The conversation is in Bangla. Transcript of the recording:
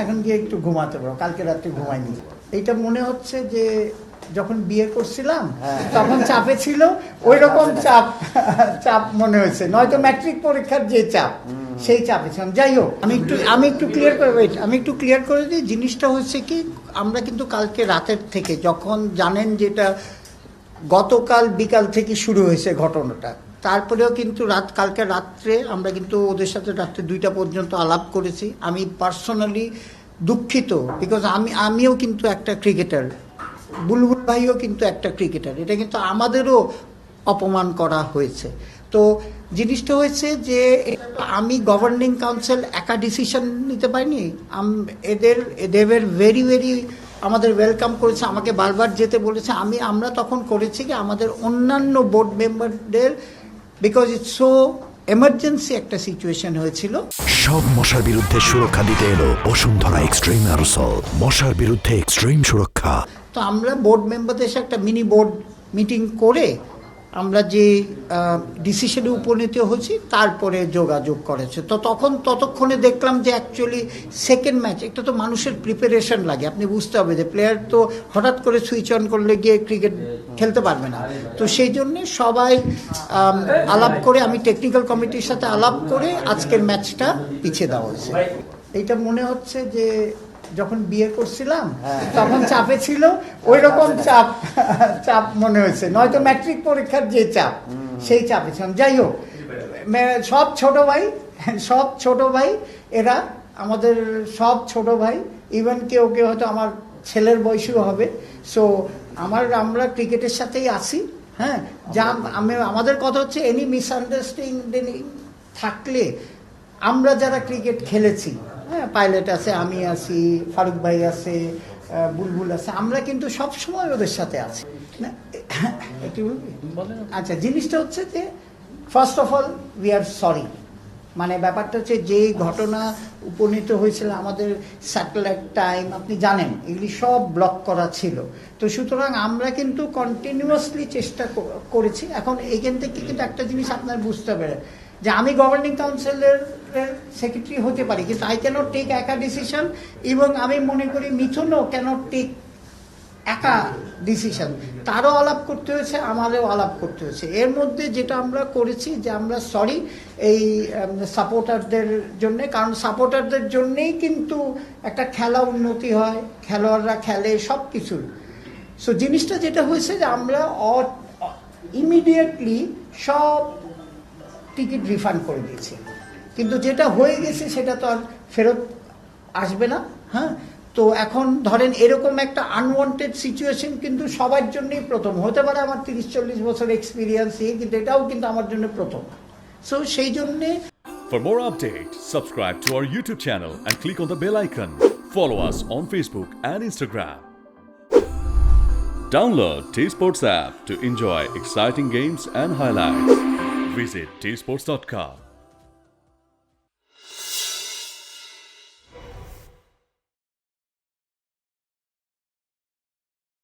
এখন গিয়ে একটু ঘুমাতে পারো, কালকে রাত্রে ঘুমাইনি। এইটা মনে হচ্ছে যে যখন বিয়ে করছিলাম তখন চাপে ছিল, ওই রকম চাপ মনে হয়েছে, নয়তো ম্যাট্রিক পরীক্ষার যে চাপ সেই চাপে ছিলাম। যাই হোক, আমি একটু ক্লিয়ার করে দিই। জিনিসটা হচ্ছে কি, আমরা কিন্তু কালকে রাতের থেকে, যখন জানেন যেটা গতকাল বিকাল থেকে শুরু হয়েছে ঘটনাটা, তারপরেও কিন্তু কালকে রাত্রে আমরা কিন্তু ওদের সাথে রাত্রে 2টা পর্যন্ত আলাপ করেছি। আমি পার্সোনালি দুঃখিত, বিকজ আমিও কিন্তু একটা ক্রিকেটার, বুলবুল ভাইও কিন্তু একটা ক্রিকেটার, এটা কিন্তু আমাদেরও অপমান করা হয়েছে। তো জিনিসটা হয়েছে যে আমি গভর্নিং কাউন্সিল একা ডিসিশন নিতে পারিনি। এদের ভেরি আমাদের ওয়েলকাম করেছে, আমাকে বারবার যেতে বলেছে। আমরা তখন করেছি কি, আমাদের অন্যান্য বোর্ড মেম্বারদের, বিকজ ইটস সো এমার্জেন্সি একটা সিচুয়েশন হয়েছিল। সব মশার বিরুদ্ধে সুরক্ষা দিতে এলো বসুন্ধরা এক্সট্রিম অ্যারোসল, মশার বিরুদ্ধে এক্সট্রিম সুরক্ষা। তো আমরা বোর্ড মেম্বারদের সাথে একটা মিনি বোর্ড মিটিং করে আমরা যে ডিসিশনে উপনীত হয়েছি, তারপরে যোগাযোগ করেছে। তো ততক্ষণে দেখলাম যে অ্যাকচুয়ালি সেকেন্ড ম্যাচ, একটা তো মানুষের প্রিপারেশন লাগে, আপনি বুঝতে হবে যে প্লেয়ার তো হঠাৎ করে সুইচ অন করলে গিয়ে ক্রিকেট খেলতে পারবে না। তো সেই জন্যে সবাই আলাপ করে, আমি টেকনিক্যাল কমিটির সাথে আলাপ করে আজকের ম্যাচটা পিছিয়ে দেওয়া হয়েছে। এইটা মনে হচ্ছে যে যখন বিয়ে করছিলাম তখন চাপে ছিল, ওই রকম চাপ মনে হয়েছে, নয়তো ম্যাট্রিক পরীক্ষার যে চাপ সেই চাপে ছিলাম। যাই হোক, সব ছোট ভাই এরা আমাদের সব ছোট ভাই, ইভেন কেউ হয়তো আমার ছেলের বয়সীও হবে। সো আমরা ক্রিকেটের সাথেই আছি। হ্যাঁ, আমাদের কথা হচ্ছে এনি মিসআন্ডারস্ট্যান্ডিং থাকলে, আমরা যারা ক্রিকেট খেলেছি, হ্যাঁ, পাইলট আছে, আমি আছি, ফারুক ভাই আছে, বুলবুল আছে, আমরা কিন্তু সব সময় ওদের সাথে আছি। আচ্ছা, জিনিসটা হচ্ছে যে first of all we are sorry. মানে ব্যাপারটা হচ্ছে যে ঘটনা উপনীত হয়েছিল, আমাদের স্যাটেলাইট টাইম আপনি জানেন এগুলি সব ব্লক করা ছিল। তো সুতরাং আমরা কিন্তু কন্টিনিউয়াসলি চেষ্টা করেছি। এখন এইখান থেকে কিন্তু একটা জিনিস আপনার বুঝতে পারে যে আমি গভর্নিং কাউন্সিলের সেক্রেটারি হতে পারি, কিন্তু আই ক্যানট টেক একা ডিসিশন, এবং আমি মনে করি মিথুনও ক্যানট টেক একা ডিসিশন। তারও আলাপ করতে হয়েছে, আমাদেরও আলাপ করতে হয়েছে। এর মধ্যে যেটা আমরা করেছি যে আমরা সরি এই সাপোর্টারদের জন্যে, কারণ সাপোর্টারদের জন্যেই কিন্তু একটা খেলা উন্নতি হয়, খেলোয়াড়রা খেলে, সব কিছুর। সো জিনিসটা যেটা হয়েছে যে আমরা ইমিডিয়েটলি সব টিকিট রিফান্ড করে দিয়েছি, কিন্তু যেটা হয়ে গেছে সেটা তো আর ফেরত আসবে না। হ্যাঁ, তো এখন ধরেন এরকম একটা আনওয়ান্টেড সিচুয়েশন কিন্তু সবার জন্যই প্রথম হতে পারে। আমার 30-40 বছর এক্সপিরিয়েন্স, কিন্তু এটাও কিন্তু আমার জন্য প্রথম। সো সেই জন্যে For more updates, subscribe to our YouTube channel and click on the bell icon. Follow us on Facebook and Instagram. Download T-Sports app to enjoy exciting games and highlights. Visit tsports.com.